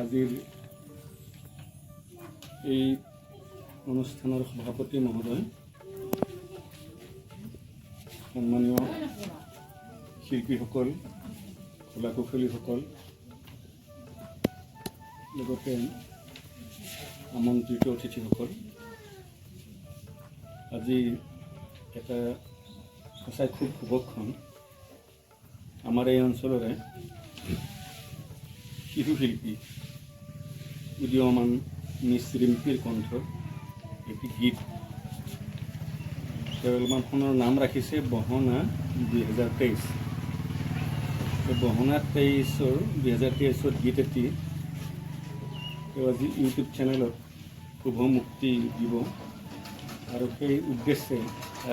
আজিৰ এই অনুষ্ঠানৰ সভাপতি মহোদয়, সন্মানীয় শিল্পীসকল, কলা কুশলীসকল, লগতে আমন্ত্ৰিত অতিথিসকল, আজি এটা সঁচাই খুব শুভক্ষণ। আমাৰ এই অঞ্চলৰে শিশু শিল্পী উদীয়মান মিছ ৰিম্পীৰ কণ্ঠৰ এটি গীত। তেওঁ এলবামখনৰ নাম ৰাখিছে বহনা 2023। বহনা 2023 গীত এটি তেওঁ আজি ইউটিউব চেনেলত শুভ মুক্তি দিব, আৰু সেই উদ্দেশ্যে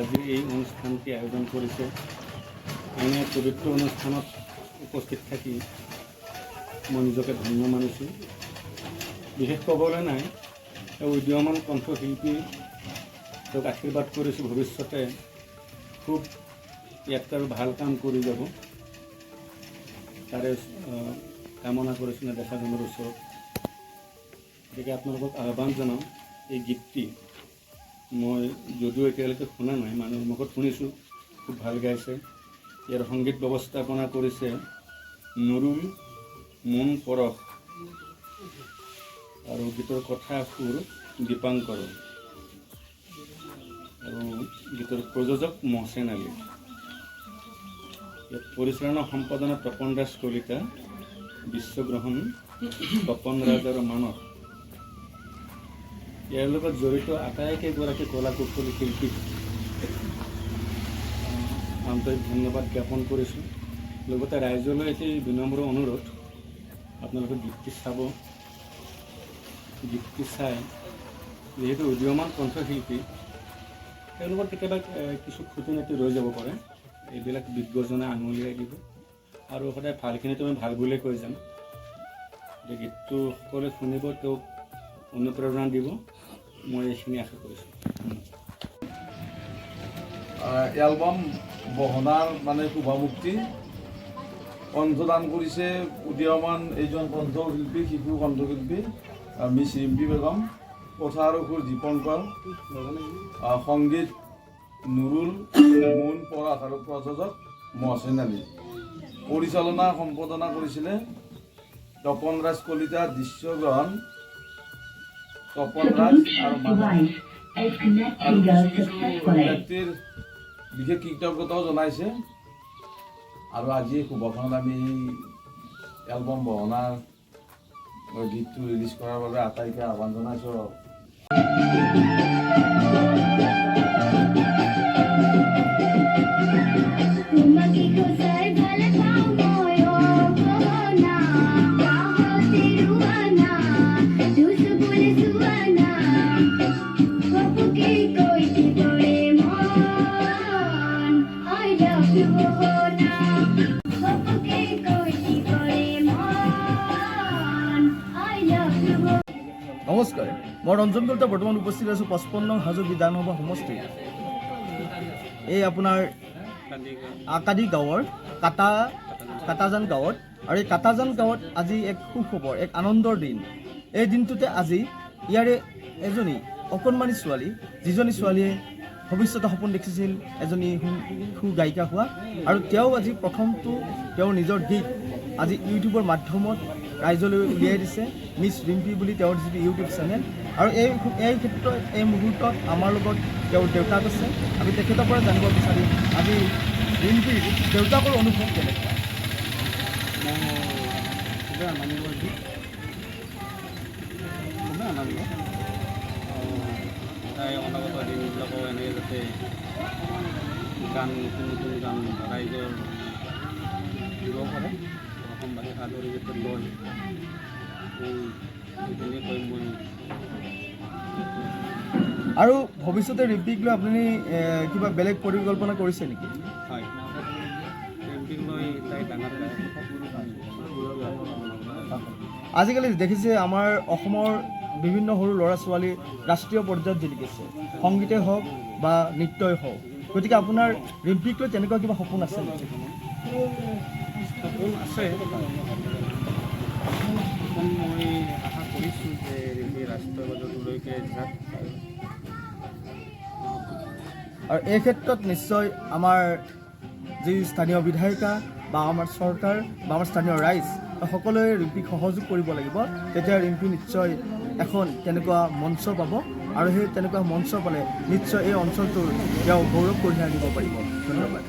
আজি এই অনুষ্ঠানটি আয়োজন কৰিছে। এনে পবিত্ৰ অনুষ্ঠানত উপস্থিত থাকি মই নিজকে ধন্য মানিছোঁ। বিশেষ ক'বলৈ নাই, তেওঁ উদীয়মান কণ্ঠশিল্পী, তেওঁক আশীৰ্বাদ কৰিছোঁ ভৱিষ্যতে খুব ইয়াত আৰু ভাল কাম কৰি যাব, তাৰে কামনা কৰিছোঁ দেখা জনৰ ওচৰত। গতিকে আপোনালোকক আহ্বান জনাওঁ, এই গীতটি মই যদিও এতিয়ালৈকে শুনা নাই, মানুহৰ মুখত শুনিছোঁ খুব ভাল গাইছে। ইয়াৰ সংগীত ব্যৱস্থাপনা কৰিছে নুৰুল মুন পৰশ, আৰু গীতৰ কথা সুৰ দীপাংকৰ, আৰু গীতৰ প্ৰযোজক মহচেন আলী। ইয়াত পৰিচালনা সম্পাদনা তপন দাস কলিতা, বিশ্বগ্ৰহণ তপন ৰাজ আৰু মানস। ইয়াৰ লগত জড়িত আটাইকেইগৰাকী কলা কুশলী শিল্পীক আন্তৰিক ধন্যবাদ জ্ঞাপন কৰিছোঁ। লগতে ৰাইজলৈ এটি বিনম্ৰ অনুৰোধ, আপোনালোকে গীতটি চাব। গীতটি চাই, যিহেতু উদীয়মান কণ্ঠশিল্পী, তেওঁলোকৰ কেতিয়াবা কিছু খুঁটি নাটি ৰৈ যাব পাৰে, এইবিলাক বিজ্ঞজনে আঙুলিয়াই দিব, আৰু সদায় ভালখিনিতো আমি ভাল বুলিয়ে কৈ যাম। গতিকে গীতটো সকলোৱে শুনিব, তেওঁক অনুপ্ৰেৰণা দিব, মই এইখিনি আশা কৰিছোঁ। এলবাম বহনাৰ মানে শুভমুক্তি কণ্ঠদান কৰিছে উদীয়মান এইজন কণ্ঠশিল্পী, শিশু কণ্ঠশিল্পী মিছ ৰিম্পী বেগম, কথা আৰু সুৰ দীপংকৰ, সংগীত নুৰুল মুন পৰাশ আৰু প্ৰযোজক মহচেন আলী। পৰিচালনা সম্পাদনা কৰিছিলে তপন ৰাজ কলিতা, দৃশ্যগ্ৰহণ তপন ৰাজ আৰু কিছু ব্যক্তিৰ বিশেষ কৃতজ্ঞতাও জনাইছে। আৰু আজি শুভক্ষণত আমি এলবাম বহনাৰ গীতটো ৰিলিজ কৰাৰ বাবে আটাইকে আহ্বান জনাইছোঁ। নমস্কাৰ, মই ৰঞ্জন কলিতা বৰ্তমান উপস্থিত আছোঁ 55 নং হাজো বিধানসভা সমষ্টি, এই আপোনাৰ আকাদি গাঁৱৰ কাটাজান গাঁৱত। আৰু এই কাটাজান গাঁৱত আজি এক সুখবৰ, এক আনন্দৰ দিন। এই দিনটোতে আজি ইয়াৰে এজনী অকণমানি ছোৱালী, যিজনী ছোৱালীয়ে ভৱিষ্যতে সপোন দেখিছিল এজনী সু গায়িকা হোৱা, আৰু তেওঁ আজি প্ৰথমটো তেওঁৰ নিজৰ গীত আজি ইউটিউবৰ মাধ্যমত ৰাইজলৈ উলিয়াই দিছে, মিছ ৰিম্পী বুলি তেওঁৰ যিটো ইউটিউব চেনেল। আৰু এই ক্ষেত্ৰত এই মুহূৰ্তত আমাৰ লগত তেওঁৰ দেউতাক আছে। আমি তেখেতৰ পৰা জানিব বিচাৰিম আজি ৰিম্পীৰ দেউতাকৰ অনুভৱ কেনেকুৱা। তাই অনাগত দিনবিলাকো এনেকৈ যাতে গান, নতুন নতুন গান ৰাইজৰ দিব পাৰে, অসমবাসী সাদৰি যাতে লয়, সেইখিনিয়ে কৈ মই। আৰু ভৱিষ্যতে ৰিম্পীক লৈ আপুনি কিবা বেলেগ পৰিকল্পনা কৰিছে নেকি? হয়, ৰিম্পীক লৈ তাই ডাঙৰ আজিকালি দেখিছে আমাৰ অসমৰ বিভিন্ন সৰু ল'ৰা ছোৱালী ৰাষ্ট্ৰীয় পৰ্যায়ত জিলিকিছে, সংগীতেই হওক বা নৃত্যই হওক। গতিকে আপোনাৰ ৰিম্পীক লৈ তেনেকুৱা কিবা সপোন আছে নেকি? সপোন আছে। অনুষ্ঠান মই আশা কৰিছোঁ যে এই ৰাষ্ট্ৰীয় বাজেটলৈকে যাক আৰু এই ক্ষেত্ৰত নিশ্চয় আমাৰ যি স্থানীয় বিধায়িকা বা আমাৰ চৰকাৰ বা আমাৰ স্থানীয় ৰাইজ সকলোৱে ৰিম্পীক সহযোগ কৰিব লাগিব। তেতিয়া ৰিম্পী নিশ্চয় এখন তেনেকুৱা মঞ্চ পাব আৰু সেই তেনেকুৱা মঞ্চ পালে নিশ্চয় এই অঞ্চলটোৰ তেওঁ গৌৰৱ কঢ়িয়াই আনিব পাৰিব। ধন্যবাদ।